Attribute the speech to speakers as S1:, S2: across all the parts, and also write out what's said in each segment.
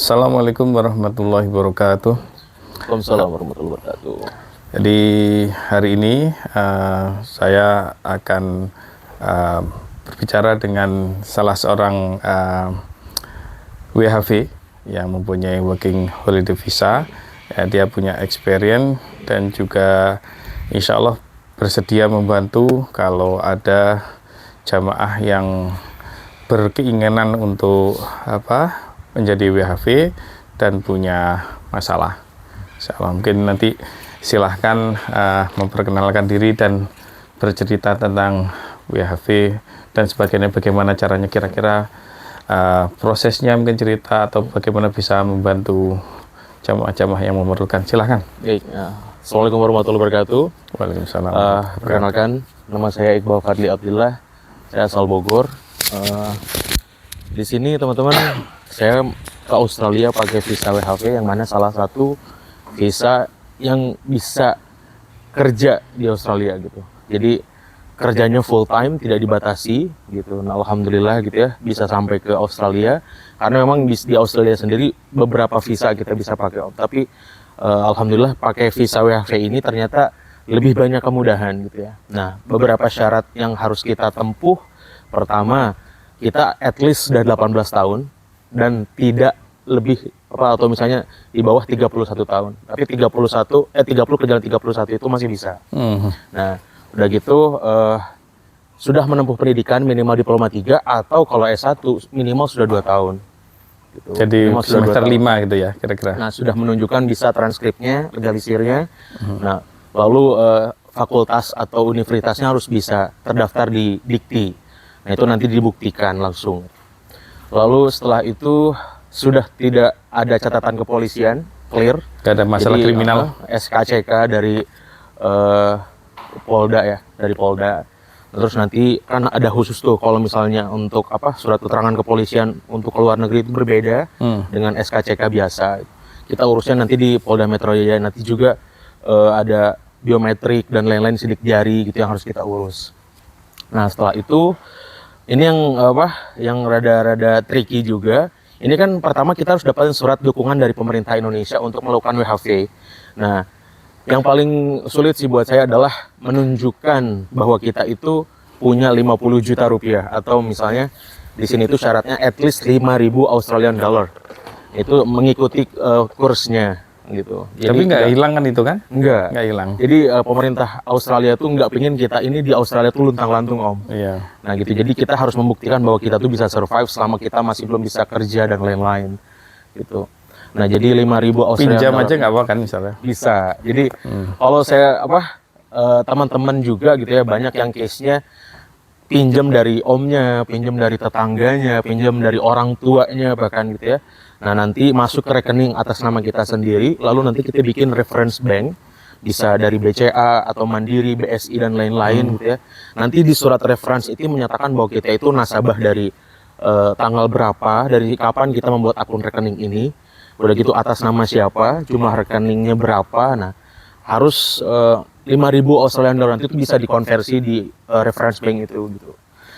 S1: Assalamualaikum warahmatullahi wabarakatuh.
S2: Waalaikumsalam warahmatullahi wabarakatuh.
S1: Jadi hari ini saya akan berbicara dengan salah seorang WHV yang mempunyai working holiday visa. Dia punya experience dan juga insya Allah bersedia membantu kalau ada jamaah yang berkeinginan untuk menjadi WHV dan punya masalah. Mungkin nanti silahkan memperkenalkan diri dan bercerita tentang WHV dan sebagainya, bagaimana caranya kira-kira prosesnya, mungkin cerita atau bagaimana bisa membantu jamaah-jamaah yang memerlukan. Silahkan.
S2: Baik, Assalamualaikum warahmatullahi wabarakatuh.
S1: Waalaikumsalam.
S2: Perkenalkan, nama saya Iqbal Fadli Abdillah, saya asal Bogor. Di sini teman-teman, saya ke Australia pakai visa WHV, yang mana salah satu visa yang bisa kerja di Australia gitu. Jadi kerjanya full time, tidak dibatasi gitu. Nah, alhamdulillah gitu ya, bisa sampai ke Australia. Karena memang di Australia sendiri beberapa visa kita bisa pakai, Om. Tapi alhamdulillah pakai visa WHV ini ternyata lebih banyak kemudahan gitu ya. Nah, beberapa syarat yang harus kita tempuh. Pertama, kita at least sudah 18 tahun dan tidak lebih atau misalnya di bawah 31 tahun. Tapi 30 ke jalan 31 itu masih bisa. Nah, udah gitu sudah menempuh pendidikan minimal diploma 3 atau kalau S1 minimal sudah 2 tahun. Gitu.
S1: Jadi semester 5 gitu ya kira-kira.
S2: Nah, sudah menunjukkan bisa transkripnya, legalisirnya. Nah, lalu fakultas atau universitasnya harus bisa terdaftar di Dikti. Nah, itu nanti dibuktikan langsung. Lalu setelah itu sudah tidak ada catatan kepolisian, clear.
S1: Tidak ada masalah. Jadi, kriminal.
S2: SKCK dari Polda ya, dari Polda. Terus nanti kan ada khusus tuh kalau misalnya untuk surat keterangan kepolisian untuk keluar negeri itu berbeda dengan SKCK biasa. Kita urusnya nanti di Polda Metro Jaya. Nanti juga ada biometrik dan lain-lain, sidik jari gitu yang harus kita urus. Nah, setelah itu ini yang rada-rada tricky juga. Ini kan pertama kita harus dapatin surat dukungan dari pemerintah Indonesia untuk melakukan WHV. Nah, yang paling sulit sih buat saya adalah menunjukkan bahwa kita itu punya 50 juta rupiah atau misalnya di sini itu syaratnya at least 5.000 Australian dollar. Itu mengikuti kursnya gitu. Jadi
S1: tapi nggak hilang kan itu kan?
S2: Nggak
S1: hilang.
S2: Jadi pemerintah Australia tuh nggak pengen kita ini di Australia tuh luntang-lantung, Om.
S1: Iya.
S2: Nah gitu, jadi kita harus membuktikan bahwa kita tuh bisa survive selama kita masih belum bisa kerja dan lain-lain gitu. Nah, jadi 5.000 Australian
S1: pinjam
S2: dollar
S1: aja nggak apa kan misalnya?
S2: bisa. Jadi kalau saya teman-teman juga gitu ya, banyak yang case-nya pinjam dari omnya, pinjam dari tetangganya, pinjam dari orang tuanya bahkan gitu ya. Nah, nanti masuk ke rekening atas nama kita sendiri, lalu nanti kita bikin reference bank, bisa dari BCA atau Mandiri, BSI dan lain-lain gitu ya. Nanti di surat reference itu menyatakan bahwa kita itu nasabah dari tanggal berapa, dari kapan kita membuat akun rekening ini. Udah gitu atas nama siapa, jumlah rekeningnya berapa. Nah, harus 5.000 Australian dollar nanti itu bisa dikonversi di reference bank itu gitu.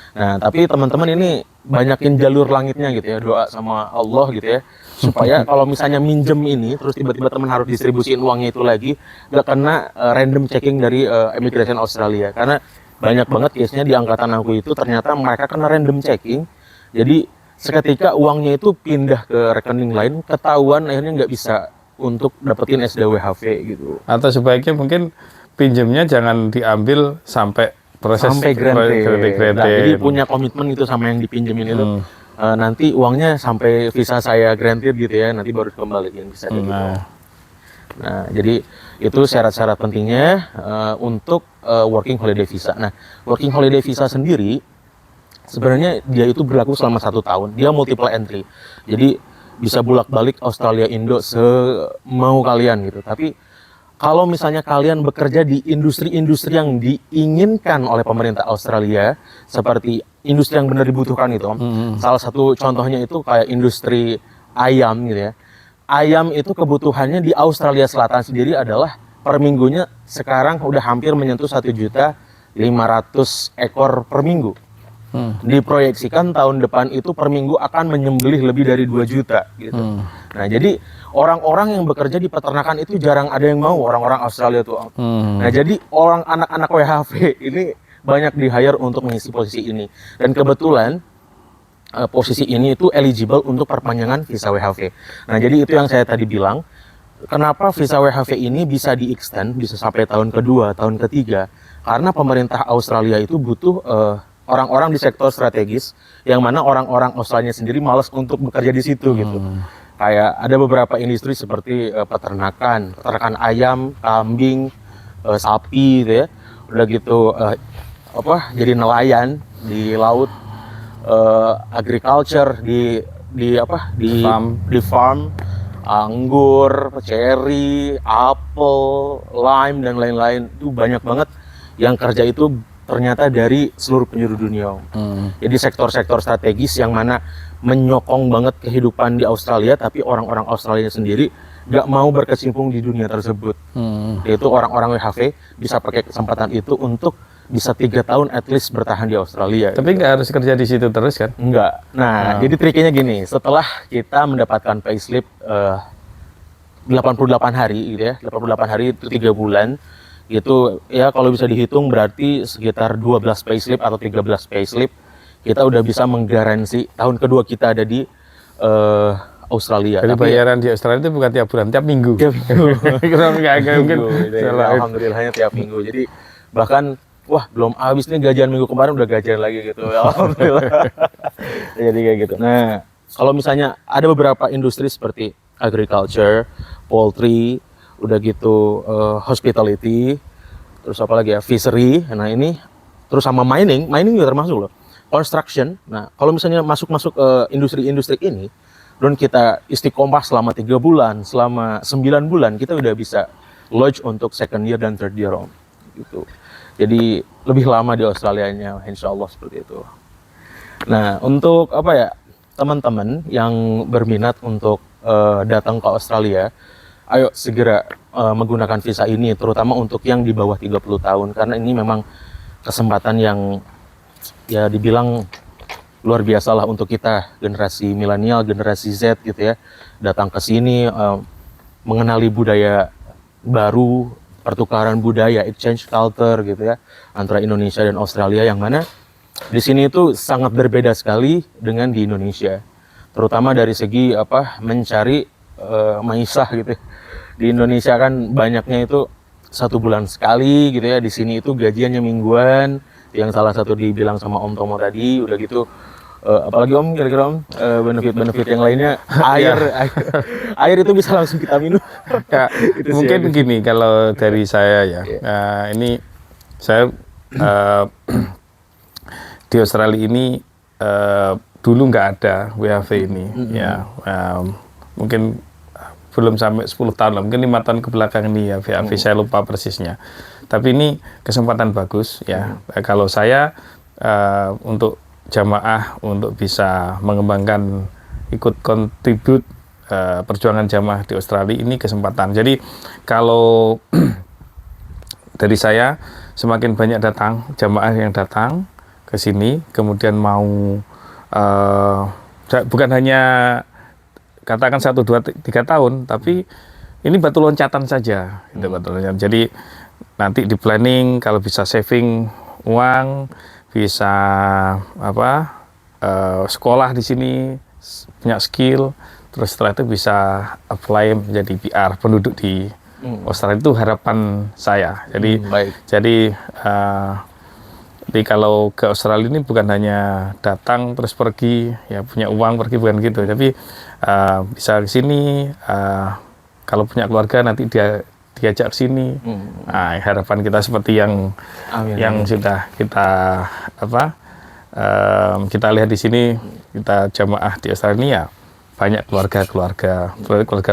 S2: Nah, tapi teman-teman ini banyakin jalur langitnya gitu ya, doa sama Allah gitu ya, supaya kalau misalnya minjem ini terus tiba-tiba teman harus distribusiin uangnya itu lagi, gak kena random checking dari immigration Australia. Karena banyak banget case-nya di angkatan aku itu ternyata mereka kena random checking. Jadi seketika uangnya itu pindah ke rekening lain, ketahuan akhirnya nggak bisa untuk dapetin SDWHV gitu.
S1: Atau sebaiknya mungkin pinjemnya jangan diambil sampai proses
S2: sampai granted. Nah, jadi punya komitmen gitu sama yang dipinjemin itu. Nanti uangnya sampai visa saya granted gitu ya, nanti baru kembaliin bisa gitu. Nah, jadi itu syarat-syarat pentingnya untuk working holiday visa. Nah, working holiday visa sendiri sebenarnya dia itu berlaku selama 1 tahun. Dia multiple entry. Jadi bisa bolak-balik Australia Indo semau kalian gitu. Tapi kalau misalnya kalian bekerja di industri-industri yang diinginkan oleh pemerintah Australia, seperti industri yang benar dibutuhkan itu, salah satu contohnya itu kayak industri ayam gitu ya. Ayam itu kebutuhannya di Australia Selatan sendiri adalah per minggunya sekarang udah hampir menyentuh 1.500.000 ekor per minggu. Diproyeksikan tahun depan itu per minggu akan menyembelih lebih dari 2 juta gitu. Nah, jadi orang-orang yang bekerja di peternakan itu jarang ada yang mau, orang-orang Australia tuh. Nah, jadi orang anak-anak WHV ini banyak di-hire untuk mengisi posisi ini. Dan kebetulan posisi ini itu eligible untuk perpanjangan visa WHV. Nah, jadi itu yang saya tadi bilang, kenapa visa WHV ini bisa di-extend, bisa sampai tahun kedua, tahun ketiga, karena pemerintah Australia itu butuh orang-orang di sektor strategis, yang mana orang-orang Australia sendiri malas untuk bekerja di situ gitu. Kayak ada beberapa industri seperti peternakan ayam, kambing, sapi gitu ya. Udah gitu jadi nelayan di laut, agriculture di farm, anggur, cherry, apel, lime dan lain-lain. Itu banyak banget yang kerja itu ternyata dari seluruh penjuru dunia. Jadi sektor-sektor strategis yang mana menyokong banget kehidupan di Australia, tapi orang-orang Australia sendiri gak mau berkecimpung di dunia tersebut. Yaitu orang-orang WHV bisa pakai kesempatan itu untuk bisa 3 tahun at least bertahan di Australia.
S1: Tapi nggak harus kerja di situ terus kan?
S2: Enggak. Nah, jadi triknya gini, setelah kita mendapatkan payslip 88 hari gitu ya, 88 hari itu 3 bulan gitu ya, kalau bisa dihitung berarti sekitar 12 payslip atau 13 payslip kita udah bisa menggaransi tahun kedua kita ada di Australia.
S1: Jadi bayaran di Australia itu bukan tiap bulan, tiap minggu.
S2: Tiap minggu.
S1: Mungkin.
S2: Alhamdulillahnya tiap minggu. Jadi bahkan wah, belum habis nih gajian minggu kemarin udah gajian lagi gitu. Alhamdulillah. Jadi kayak gitu. Nah, kalau misalnya ada beberapa industri seperti agriculture, poultry, udah gitu hospitality, terus apa lagi ya, fishery. Nah, ini terus sama mining juga termasuk loh. Construction. Nah, kalau misalnya masuk industri-industri ini dan kita istiqomah selama 3 bulan, selama 9 bulan, kita udah bisa lodge untuk second year dan third year gitu. Jadi lebih lama di Australianya, insya Allah seperti itu. Nah, untuk teman-teman yang berminat untuk datang ke Australia, ayo segera menggunakan visa ini, terutama untuk yang di bawah 30 tahun, karena ini memang kesempatan yang ya dibilang luar biasa lah untuk kita, generasi milenial, generasi Z gitu ya, datang ke sini mengenali budaya baru, pertukaran budaya, exchange culture gitu ya, antara Indonesia dan Australia, yang mana di sini itu sangat berbeda sekali dengan di Indonesia, terutama dari segi mencari maisah gitu ya. Di Indonesia kan banyaknya itu 1 bulan sekali gitu ya, di sini itu gajiannya mingguan, yang salah satu dibilang sama Om Tomo tadi. Udah gitu apalagi Om, kira-kira Om, benefit-benefit yang lainnya, air itu bisa langsung kita minum.
S1: Ya, mungkin gini kalau dari saya ya, ini saya di Australia ini dulu nggak ada WHV ini, ya mungkin belum sampai 10 tahun lah, mungkin 5 tahun ke belakang ini ya WHV, saya lupa persisnya. Tapi ini kesempatan bagus ya, kalau saya untuk jamaah untuk bisa mengembangkan, ikut kontribut perjuangan jamaah di Australia, ini kesempatan. Jadi kalau dari saya, semakin banyak datang jamaah yang datang ke sini, kemudian mau bukan hanya katakan 1, 2, 3 tahun, tapi ini batu loncatan saja, itu batu loncatan. Jadi nanti di planning, kalau bisa saving uang, bisa sekolah di sini, punya skill, terus setelah itu bisa apply menjadi PR, penduduk di Australia. Itu harapan saya. Jadi kalau ke Australia ini bukan hanya datang terus pergi, ya punya uang pergi, bukan gitu. Tapi bisa ke sini, kalau punya keluarga nanti diajak ke sini. Nah, harapan kita seperti yang sudah kita lihat di sini, kita jamaah di Australia ya banyak keluarga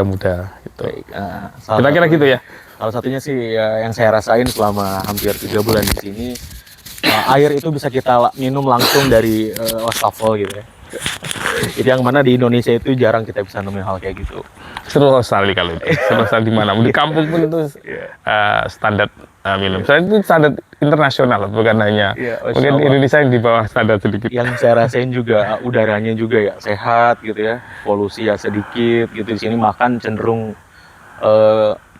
S1: muda gitu. Kira-kira gitu ya.
S2: Salah satunya sih yang saya rasain selama hampir 3 bulan di sini, air itu bisa kita minum langsung dari wastafel gitu ya. Jadi yang mana di Indonesia itu jarang kita bisa nemuin hal kayak gitu.
S1: Seru sekali kalau itu. Seru sekali di mana? Di kampung pun itu standar minum. Soalnya itu standar internasional, bukan hanya mungkin Indonesia yang di bawah standar sedikit.
S2: Yang saya rasain juga udaranya juga ya sehat gitu ya, polusi ya sedikit gitu. Di sini makan cenderung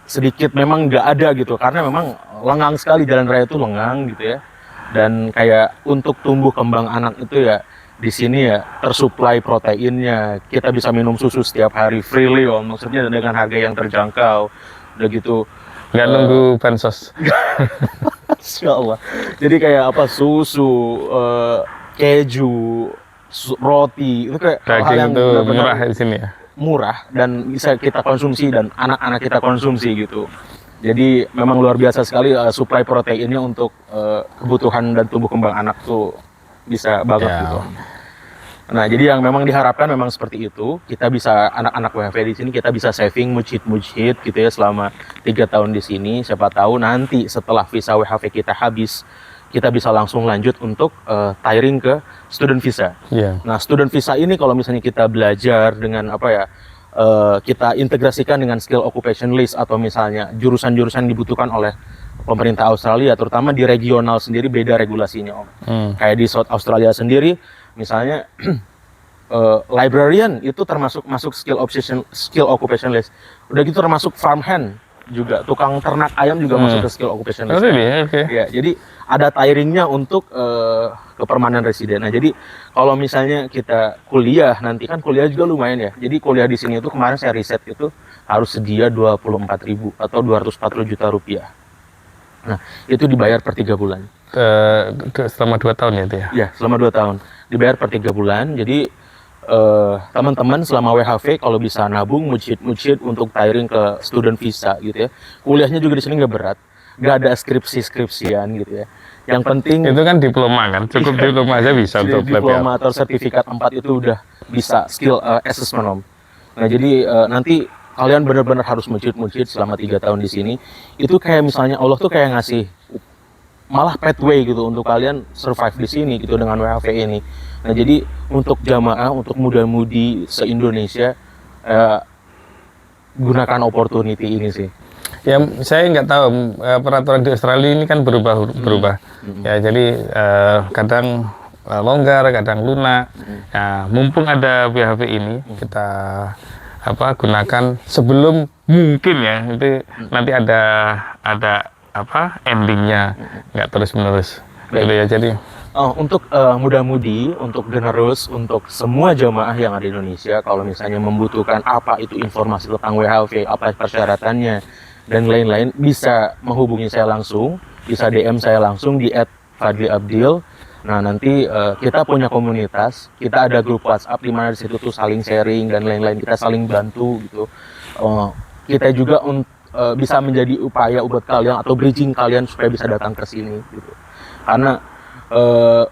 S2: sedikit memang nggak ada gitu, karena memang lengang sekali, jalan raya itu lengang gitu ya. Dan kayak untuk tumbuh kembang anak itu ya di sini ya tersuplai proteinnya. Kita bisa minum susu setiap hari freely Om, maksudnya dengan harga yang terjangkau. Udah gitu
S1: Nggak nunggu bansos.
S2: Insya Allah. Jadi kayak apa, susu, keju, roti itu kayak hal
S1: Daging
S2: yang
S1: itu
S2: benar-benar
S1: murah di sini ya.
S2: murah dan bisa kita konsumsi dan anak-anak kita konsumsi gitu. Jadi memang luar biasa sekali suplai proteinnya untuk kebutuhan dan tumbuh kembang anak tuh bisa banget gitu. Nah, jadi yang memang diharapkan memang seperti itu. Kita bisa, anak-anak WHV di sini kita bisa saving mujid-mujid gitu ya selama 3 tahun di sini. Siapa tahu nanti setelah visa WHV kita habis, kita bisa langsung lanjut untuk tiring ke student visa. Nah, student visa ini kalau misalnya kita belajar dengan apa ya, kita integrasikan dengan skill occupation list atau misalnya jurusan-jurusan dibutuhkan oleh pemerintah Australia, terutama di regional sendiri beda regulasinya Om. Kayak di South Australia sendiri, misalnya librarian itu termasuk masuk skill occupation list. Udah gitu termasuk farmhand juga, tukang ternak ayam juga masuk ke skill occupation list. Ya, jadi ada tiringnya untuk ke permanent resident. Nah, jadi kalau misalnya kita kuliah nanti kan kuliah juga lumayan ya. Jadi kuliah di sini itu kemarin saya riset itu harus sedia 24.000 atau 240 juta rupiah. Nah, itu dibayar per 3 bulan.
S1: Selama 2 tahun ya itu ya?
S2: Ya, selama 2 tahun. Dibayar per 3 bulan. Jadi teman-teman selama WHV kalau bisa nabung mujid untuk tiring ke student visa gitu ya. Kuliahnya juga di sini nggak berat. Nggak ada skripsian gitu ya. Yang penting
S1: itu kan diploma kan, cukup diploma aja bisa untuk
S2: diploma atau sertifikat 4 itu udah bisa skill assessment Om. Nah, jadi nanti kalian benar-benar harus mujid selama 3 tahun di sini. Itu kayak misalnya Allah tuh kayak ngasih malah pathway gitu untuk kalian survive di sini gitu dengan WHV ini. Nah, jadi untuk jamaah, untuk muda-mudi se-Indonesia gunakan opportunity ini sih.
S1: Ya, saya nggak tahu peraturan di Australia ini kan berubah. Ya, jadi kadang longgar, kadang lunak. Ya, mumpung ada WHV ini, kita gunakan sebelum mungkin ya itu nanti ada endingnya, nggak terus-menerus. Gitu ya, jadi.
S2: Untuk muda-mudi, untuk generus, untuk semua jamaah yang ada di Indonesia, kalau misalnya membutuhkan apa itu informasi tentang WHV, apa persyaratannya, dan lain-lain, bisa menghubungi saya langsung, bisa DM saya langsung di @fadliabdil. Nah, nanti kita punya komunitas, kita ada grup WhatsApp di mana di situ tuh saling sharing dan lain-lain, kita saling bantu gitu. Kita juga bisa menjadi upaya buat kalian atau bridging kalian supaya bisa datang ke sini gitu. Karena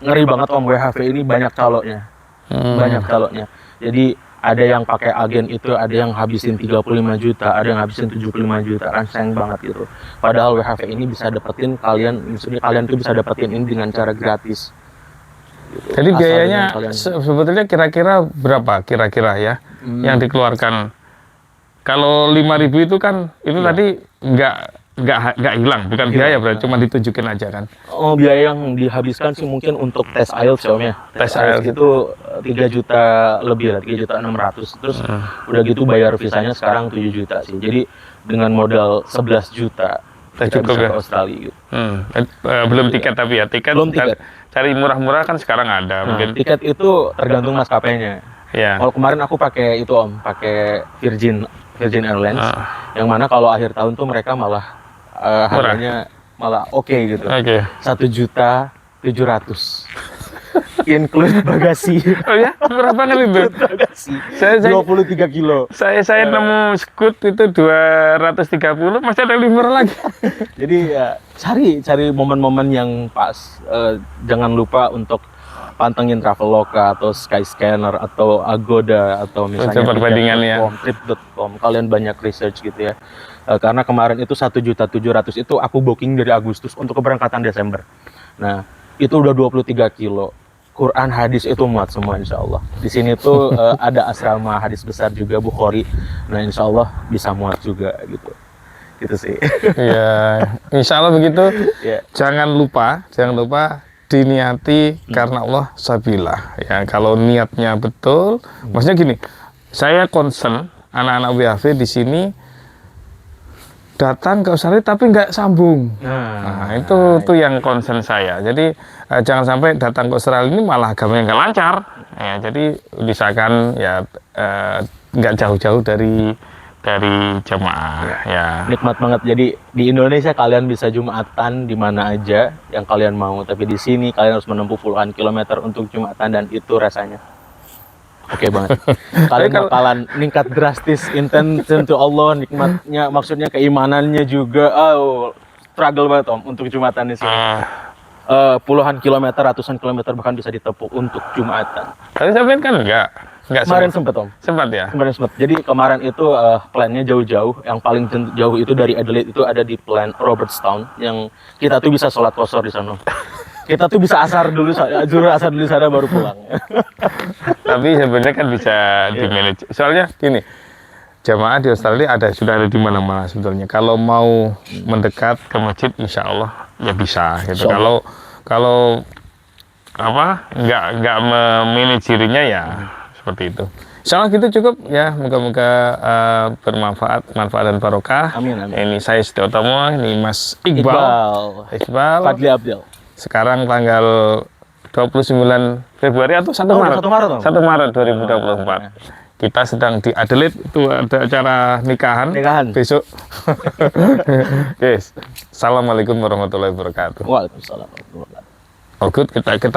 S2: ngeri banget Om, WHV ini banyak calonnya. Banyak calonnya. Jadi ada yang pakai agen itu, ada yang habisin 35 juta, ada yang habisin 75 juta, kan sayang banget gitu. Padahal WHV ini bisa dapetin maksudnya kalian tuh bisa dapetin ini dengan cara gratis. Gitu.
S1: Jadi biayanya sebetulnya kira-kira berapa kira-kira ya yang dikeluarkan? Kalau 5.000 itu kan itu tadi nggak hilang, bukan biaya berarti cuma ditunjukin aja kan?
S2: Oh, biaya yang dihabiskan sih mungkin untuk tes IELTS ya.
S1: Tes IELTS
S2: itu 3 juta lebih lah, 3.600.000. Terus udah gitu bayar visanya sekarang 7 juta sih. Jadi dengan modal 11 juta kita
S1: cukup
S2: bisa
S1: ya?
S2: ke Australia gitu.
S1: Belum tiket tapi ya,
S2: Belum tiket.
S1: Cari murah-murah kan sekarang ada.
S2: Nah,
S1: mungkin
S2: tiket itu tergantung maskapainya.
S1: ya.
S2: Kalau kemarin aku pakai itu Om, pakai Virgin Airlines, yang mana kalau akhir tahun tuh mereka malah harganya malah oke gitu. 1.700.000 include bagasi.
S1: Oh ya, murah banget itu.
S2: Bagasi.
S1: Saya
S2: 23 kilo.
S1: Saya nemu Scoot itu 230, masih ada lebih murah lagi.
S2: Jadi ya cari momen-momen yang pas. Jangan lupa untuk pantengin Traveloka atau Skyscanner atau Agoda atau misalnya
S1: perbandingannya
S2: Trip.com. Kalian banyak research gitu ya. Karena kemarin itu 1.700.000 itu aku booking dari Agustus untuk keberangkatan Desember. Nah, itu udah 23 kilo. Quran, hadis itu muat semua insya Allah. Di sini tuh ada asrama hadis besar juga Bukhari. Nah insya Allah bisa muat juga gitu. Gitu sih.
S1: Ya, insya Allah begitu.
S2: Ya.
S1: Jangan lupa diniati karena Allah sabilah. Ya, kalau niatnya betul, maksudnya gini, saya concern anak-anak WHV di sini datang ke Australia tapi nggak sambung. Nah, itu yang concern saya. Jadi jangan sampai datang ke Australia ini malah agamanya nggak lancar. Ya, jadi usahakan ya nggak jauh-jauh dari jemaah. Ya.
S2: Nikmat banget. Jadi di Indonesia kalian bisa Jumatan di mana aja yang kalian mau, tapi di sini kalian harus menempuh puluhan kilometer untuk Jumatan, dan itu rasanya oke banget. Kalian bakalan meningkat drastis, intention to Allah, nikmatnya, maksudnya keimanannya juga. Struggle banget Om untuk Jumatan di sini. Puluhan kilometer, ratusan kilometer bahkan bisa ditempuh untuk Jumatan.
S1: Tapi sampai kan enggak
S2: Kemarin sempat Om.
S1: Sempat ya?
S2: Kemarin sempat. Jadi kemarin itu plannya jauh-jauh. Yang paling jauh itu dari Adelaide itu ada di plan Robertstown, yang kita tuh bisa sholat qashar di sana. Kita tuh bisa asar dulu, zuhur asar dulu sana baru pulang.
S1: Tapi sebenarnya kan bisa di manage. Soalnya gini, jamaah di Australia sudah ada di mana-mana sebetulnya. Kalau mau mendekat ke masjid, insya Allah ya bisa. Gitu. Kalau apa nggak memanage dirinya ya seperti itu. Insya Allah gitu cukup ya. Moga-moga bermanfaat, manfaat dan barokah.
S2: Amin, amin.
S1: Ini saya Setiautomo, ini Mas Iqbal.
S2: Fadli Abdel.
S1: Sekarang tanggal 29 Februari atau 1 Maret? 1 Maret 2024. Kita sedang di Adelaide, itu ada acara nikahan. Besok. Yes. Assalamualaikum warahmatullahi wabarakatuh.
S2: Waalaikumsalam warahmatullahi wabarakatuh.
S1: Oh good, kita cek